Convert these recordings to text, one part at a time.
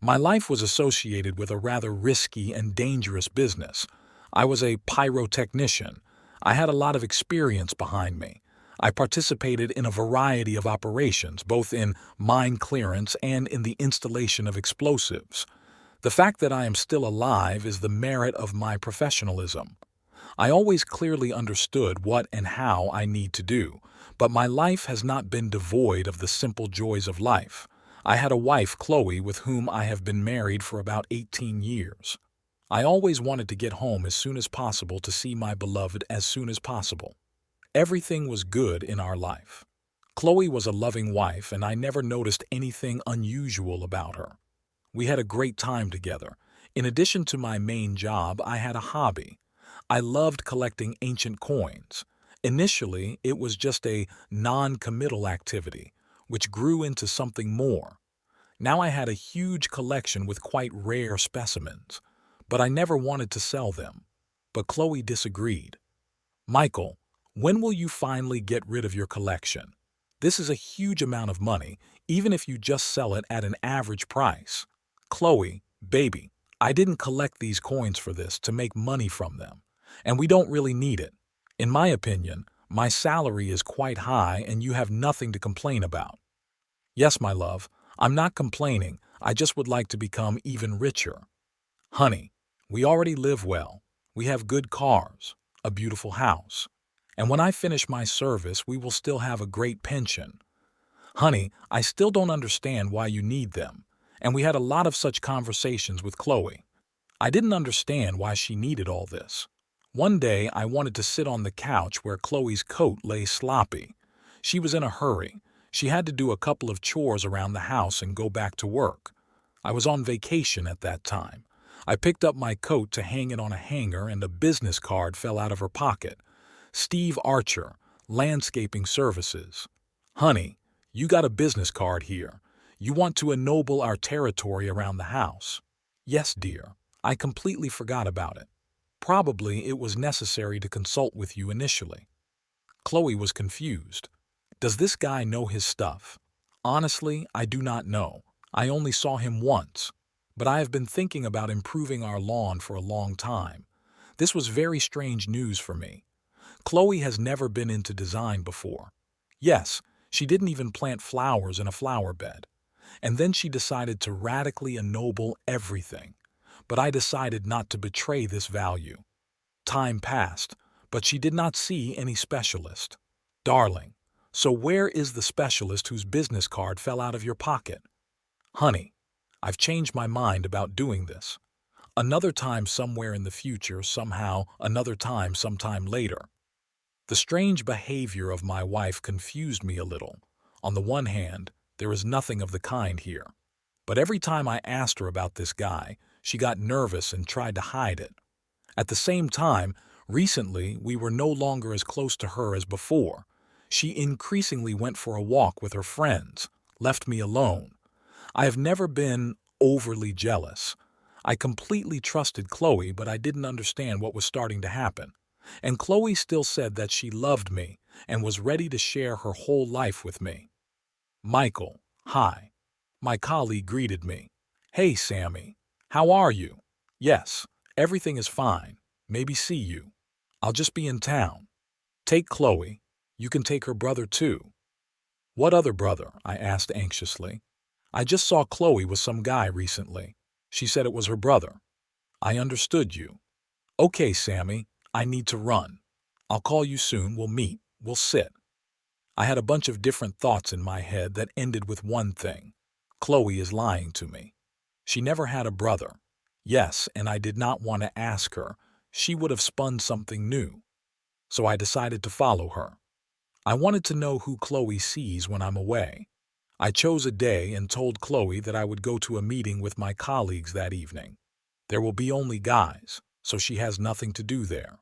My life was associated with a rather risky and dangerous business. I was a pyrotechnician. I had a lot of experience behind me. I participated in a variety of operations, both in mine clearance and in the installation of explosives. The fact that I am still alive is the merit of my professionalism. I always clearly understood what and how I need to do, but my life has not been devoid of the simple joys of life. I had a wife, Chloe, with whom I have been married for about 18 years. I always wanted to get home as soon as possible to see my beloved as soon as possible. Everything was good in our life. Chloe was a loving wife, and I never noticed anything unusual about her. We had a great time together. In addition to my main job, I had a hobby. I loved collecting ancient coins. Initially, it was just a non-committal activity, which grew into something more. Now I had a huge collection with quite rare specimens, but I never wanted to sell them. But Chloe disagreed. "Michael, when will you finally get rid of your collection? This is a huge amount of money, even if you just sell it at an average price." "Chloe, baby, I didn't collect these coins for this to make money from them, and we don't really need it. In my opinion, my salary is quite high and you have nothing to complain about." "Yes, my love, I'm not complaining, I just would like to become even richer." "Honey, we already live well. We have good cars, a beautiful house. And when I finish my service, we will still have a great pension." "Honey, I still don't understand why you need them." And we had a lot of such conversations with Chloe. I didn't understand why she needed all this. One day, I wanted to sit on the couch where Chloe's coat lay sloppy. She was in a hurry. She had to do a couple of chores around the house and go back to work. I was on vacation at that time. I picked up my coat to hang it on a hanger and a business card fell out of her pocket. "Steve Archer, Landscaping Services." "Honey, you got a business card here. You want to ennoble our territory around the house." "Yes, dear. I completely forgot about it. Probably it was necessary to consult with you initially." Chloe was confused. "Does this guy know his stuff?" "Honestly, I do not know. I only saw him once. But I have been thinking about improving our lawn for a long time. This was very strange news for me. Chloe has never been into design before. Yes, she didn't even plant flowers in a flower bed. And then she decided to radically ennoble everything. But I decided not to betray this value. Time passed, but she did not see any specialist. "Darling, so where is the specialist whose business card fell out of your pocket?" "Honey, I've changed my mind about doing this. Another time somewhere in the future, somehow, another time sometime later." The strange behavior of my wife confused me a little. On the one hand, there is nothing of the kind here. But every time I asked her about this guy, she got nervous and tried to hide it. At the same time, recently we were no longer as close to her as before. She increasingly went for a walk with her friends, left me alone. I have never been overly jealous. I completely trusted Chloe, but I didn't understand what was starting to happen. And Chloe still said that she loved me and was ready to share her whole life with me. "Michael, hi." My colleague greeted me. "Hey, Sammy. How are you?" "Yes, everything is fine. Maybe see you. I'll just be in town." "Take Chloe. You can take her brother too." "What other brother?" I asked anxiously. "I just saw Chloe with some guy recently. She said it was her brother." "I understood you." "Okay, Sammy, I need to run. I'll call you soon. We'll meet. We'll sit." I had a bunch of different thoughts in my head that ended with one thing. Chloe is lying to me. She never had a brother. Yes, and I did not want to ask her. She would have spun something new. So I decided to follow her. I wanted to know who Chloe sees when I'm away. I chose a day and told Chloe that I would go to a meeting with my colleagues that evening. There will be only guys, so she has nothing to do there.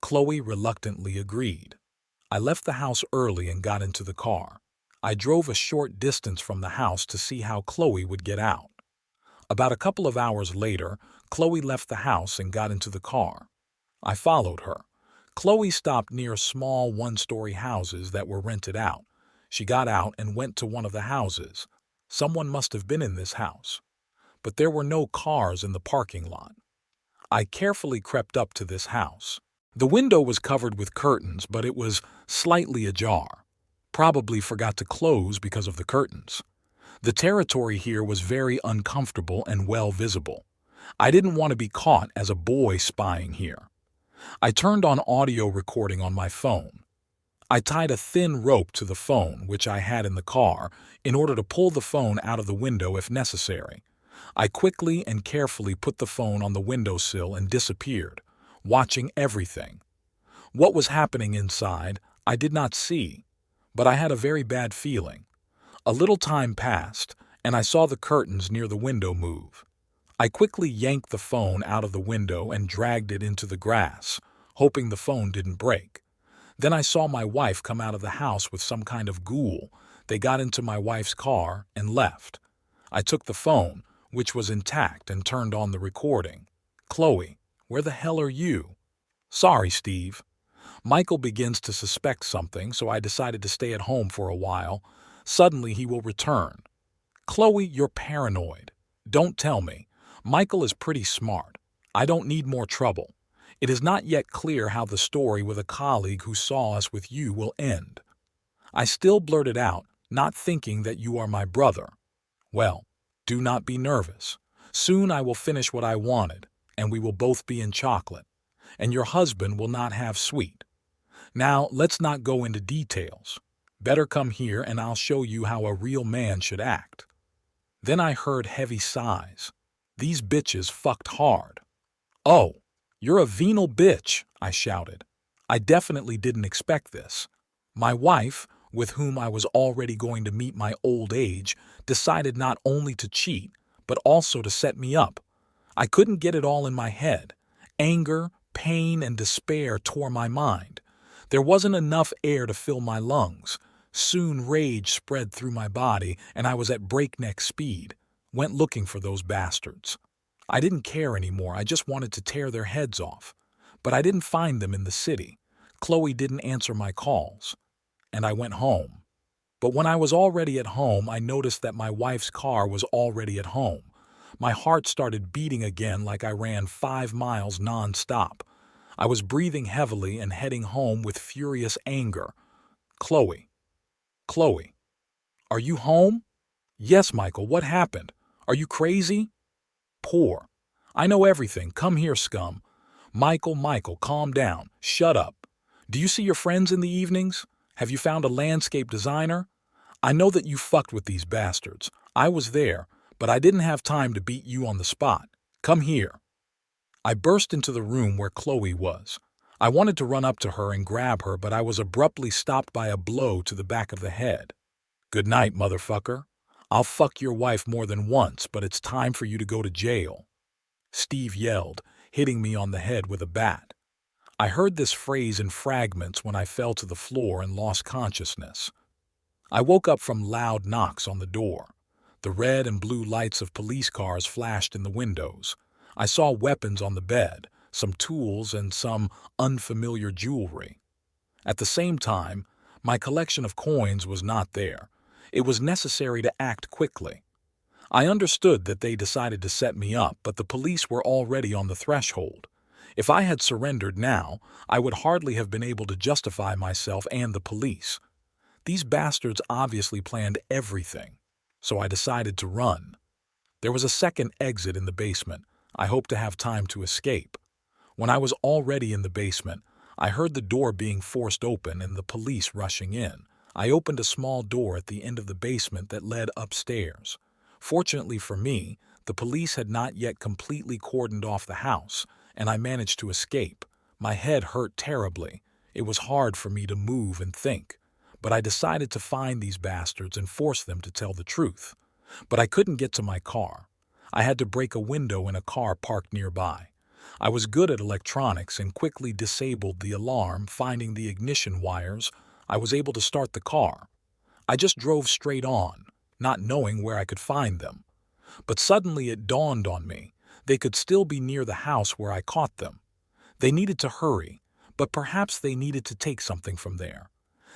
Chloe reluctantly agreed. I left the house early and got into the car. I drove a short distance from the house to see how Chloe would get out. About a couple of hours later, Chloe left the house and got into the car. I followed her. Chloe stopped near small one-story houses that were rented out. She got out and went to one of the houses. Someone must have been in this house. but there were no cars in the parking lot. I carefully crept up to this house. The window was covered with curtains, but it was slightly ajar. Probably forgot to close because of the curtains. The territory here was very uncomfortable and well visible. I didn't want to be caught as a boy spying here. I turned on audio recording on my phone. I tied a thin rope to the phone, which I had in the car, in order to pull the phone out of the window if necessary. I quickly and carefully put the phone on the windowsill and disappeared, watching everything. What was happening inside, I did not see, but I had a very bad feeling. A little time passed, and I saw the curtains near the window move. I quickly yanked the phone out of the window and dragged it into the grass, hoping the phone didn't break. Then I saw my wife come out of the house with some kind of ghoul. They got into my wife's car and left. I took the phone, which was intact, and turned on the recording. "Chloe, where the hell are you?" "Sorry, Steve." Michael begins to suspect something, so I decided to stay at home for a while. Suddenly he will return. "Chloe, you're paranoid. Don't tell me. Michael is pretty smart. I don't need more trouble. It is not yet clear how the story with a colleague who saw us with you will end." I still blurted out, not thinking that you are my brother. "Well, do not be nervous. Soon I will finish what I wanted, and we will both be in chocolate, and your husband will not have sweet. Now, let's not go into details. Better come here and I'll show you how a real man should act." Then I heard heavy sighs. These bitches fucked hard. "Oh, you're a venal bitch," I shouted. I definitely didn't expect this. My wife, with whom I was already going to meet my old age, decided not only to cheat, but also to set me up. I couldn't get it all in my head. Anger, pain, and despair tore my mind. There wasn't enough air to fill my lungs. Soon rage spread through my body, and I was at breakneck speed. Went looking for those bastards. I didn't care anymore. I just wanted to tear their heads off. But I didn't find them in the city. Chloe didn't answer my calls. And I went home. But when I was already at home, I noticed that my wife's car was already at home. My heart started beating again like I ran 5 miles non-stop. I was breathing heavily and heading home with furious anger. "Chloe. Chloe. Are you home?" "Yes, Michael, what happened? Are you crazy?" "Poor. I know everything. Come here, scum." Michael, calm down. Shut up. "Do you see your friends in the evenings? Have you found a landscape designer? I know that you fucked with these bastards. I was there, but I didn't have time to beat you on the spot. Come here." I burst into the room where Chloe was. I wanted to run up to her and grab her, but I was abruptly stopped by a blow to the back of the head. "Good night, motherfucker. I'll fuck your wife more than once, but it's time for you to go to jail," Steve yelled, hitting me on the head with a bat. I heard this phrase in fragments when I fell to the floor and lost consciousness. I woke up from loud knocks on the door. The red and blue lights of police cars flashed in the windows. I saw weapons on the bed, some tools, and some unfamiliar jewelry. At the same time, my collection of coins was not there. It was necessary to act quickly. I understood that they decided to set me up, but the police were already on the threshold. If I had surrendered now, I would hardly have been able to justify myself and the police. These bastards obviously planned everything, so I decided to run. There was a second exit in the basement. I hoped to have time to escape. When I was already in the basement, I heard the door being forced open and the police rushing in. I opened a small door at the end of the basement that led upstairs. Fortunately for me, the police had not yet completely cordoned off the house, and I managed to escape. My head hurt terribly. It was hard for me to move and think. But I decided to find these bastards and force them to tell the truth. But I couldn't get to my car. I had to break a window in a car parked nearby. I was good at electronics and quickly disabled the alarm. Finding the ignition wires, I was able to start the car. I just drove straight on, not knowing where I could find them. But suddenly it dawned on me. They could still be near the house where I caught them. They needed to hurry, but perhaps they needed to take something from there.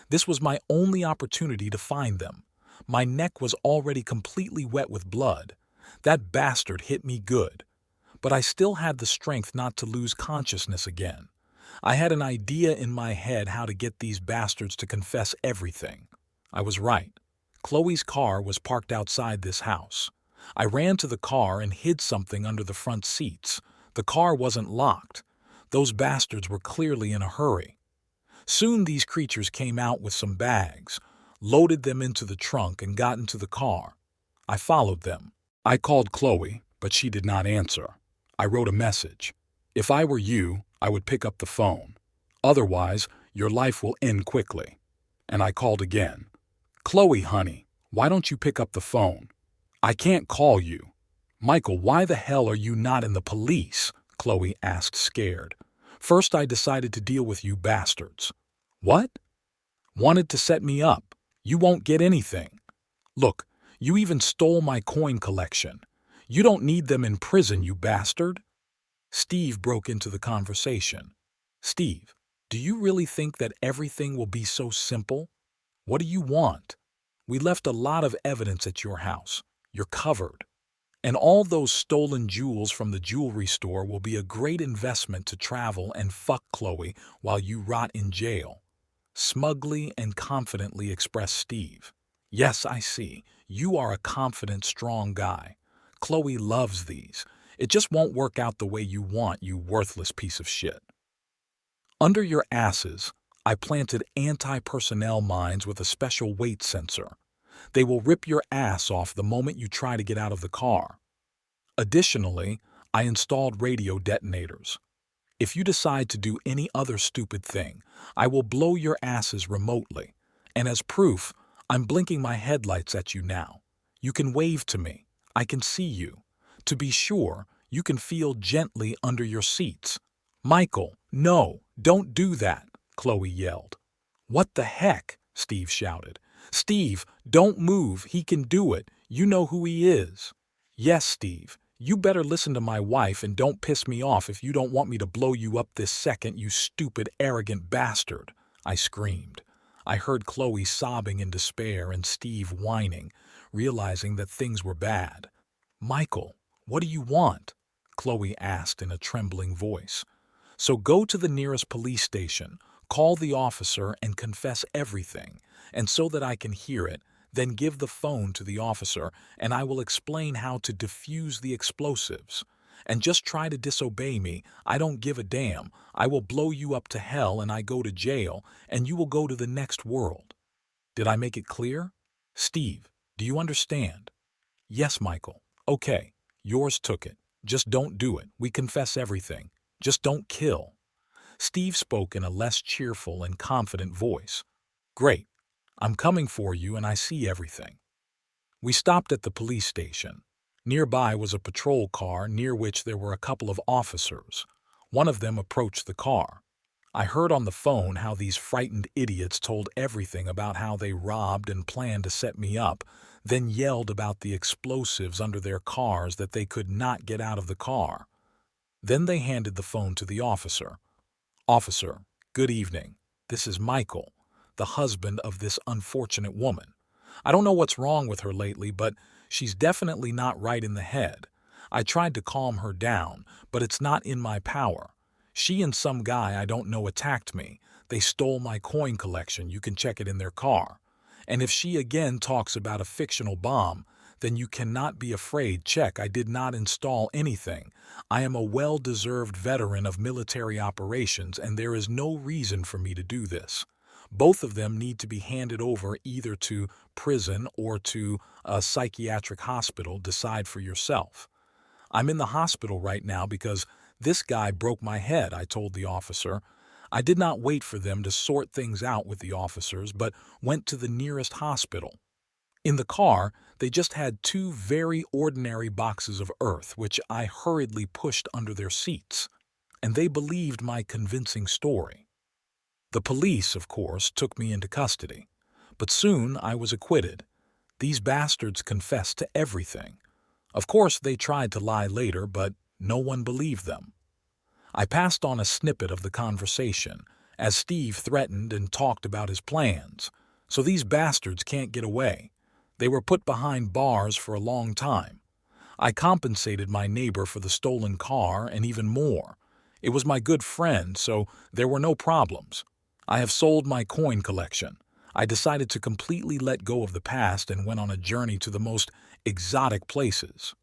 This was my only opportunity to find them. My neck was already completely wet with blood. That bastard hit me good. But I still had the strength not to lose consciousness again. I had an idea in my head how to get these bastards to confess everything. I was right. Chloe's car was parked outside this house. I ran to the car and hid something under the front seats. The car wasn't locked. Those bastards were clearly in a hurry. Soon these creatures came out with some bags, loaded them into the trunk, and got into the car. I followed them. I called Chloe, but she did not answer. I wrote a message. If I were you, I would pick up the phone. Otherwise, your life will end quickly. And I called again. Chloe, honey, why don't you pick up the phone? I can't call you. Michael, why the hell are you not in the police? Chloe asked, scared. First I decided to deal with you bastards. What? Wanted to set me up. You won't get anything. Look, you even stole my coin collection. You don't need them in prison, you bastard. Steve broke into the conversation. Steve, do you really think that everything will be so simple? What do you want? We left a lot of evidence at your house. You're covered. And all those stolen jewels from the jewelry store will be a great investment to travel and fuck Chloe while you rot in jail. Smugly and confidently expressed Steve. Yes, I see. You are a confident, strong guy. Chloe loves these. It just won't work out the way you want, you worthless piece of shit. Under your asses, I planted anti-personnel mines with a special weight sensor. They will rip your ass off the moment you try to get out of the car. Additionally, I installed radio detonators. If you decide to do any other stupid thing, I will blow your asses remotely. And as proof, I'm blinking my headlights at you now. You can wave to me. I can see you. To be sure, you can feel gently under your seats. Michael, no, don't do that, Chloe yelled. What the heck? Steve shouted. Steve, don't move. He can do it. You know who he is. Yes, Steve. You better listen to my wife and don't piss me off if you don't want me to blow you up this second, you stupid, arrogant bastard, I screamed. I heard Chloe sobbing in despair and Steve whining, realizing that things were bad. Michael, what do you want? Chloe asked in a trembling voice. So go to the nearest police station, call the officer and confess everything, and so that I can hear it, then give the phone to the officer and I will explain how to defuse the explosives. And just try to disobey me. I don't give a damn. I will blow you up to hell and I go to jail and you will go to the next world. Did I make it clear? Steve, do you understand? Yes, Michael. Okay, yours took it. Just don't do it. We confess everything. Just don't kill. Steve spoke in a less cheerful and confident voice. Great. I'm coming for you and I see everything. We stopped at the police station. Nearby was a patrol car near which there were a couple of officers. One of them approached the car. I heard on the phone how these frightened idiots told everything about how they robbed and planned to set me up, then yelled about the explosives under their cars that they could not get out of the car. Then they handed the phone to the officer. Officer, good evening. This is Michael, the husband of this unfortunate woman. I don't know what's wrong with her lately, but she's definitely not right in the head. I tried to calm her down, but it's not in my power. She and some guy I don't know attacked me. They stole my coin collection. You can check it in their car. And if she again talks about a fictional bomb, then you cannot be afraid. Check, I did not install anything. I am a well-deserved veteran of military operations, and there is no reason for me to do this. Both of them need to be handed over either to prison or to a psychiatric hospital. Decide for yourself. I'm in the hospital right now because this guy broke my head, I told the officer. I did not wait for them to sort things out with the officers, but went to the nearest hospital. In the car, they just had 2 very ordinary boxes of earth, which I hurriedly pushed under their seats, and they believed my convincing story. The police, of course, took me into custody, but soon I was acquitted. These bastards confessed to everything. Of course, they tried to lie later, but no one believed them. I passed on a snippet of the conversation, as Steve threatened and talked about his plans. So these bastards can't get away. They were put behind bars for a long time. I compensated my neighbor for the stolen car and even more. It was my good friend, so there were no problems. I have sold my coin collection. I decided to completely let go of the past and went on a journey to the most exotic places.